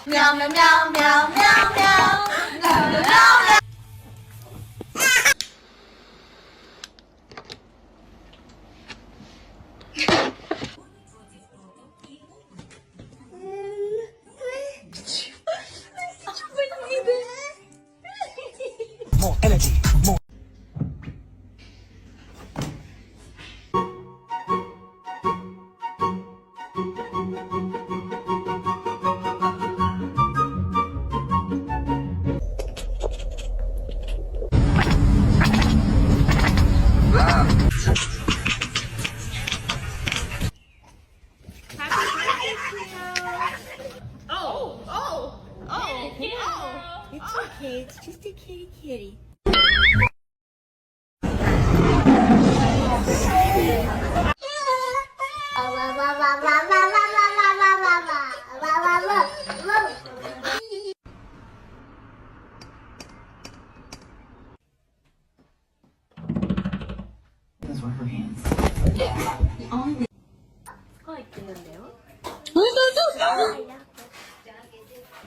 Meow meow meow meow meow meow meow meow meow. More energy, more. It's okay, it's just a kitty kitty. Those were her hands. 거 있겠는데요?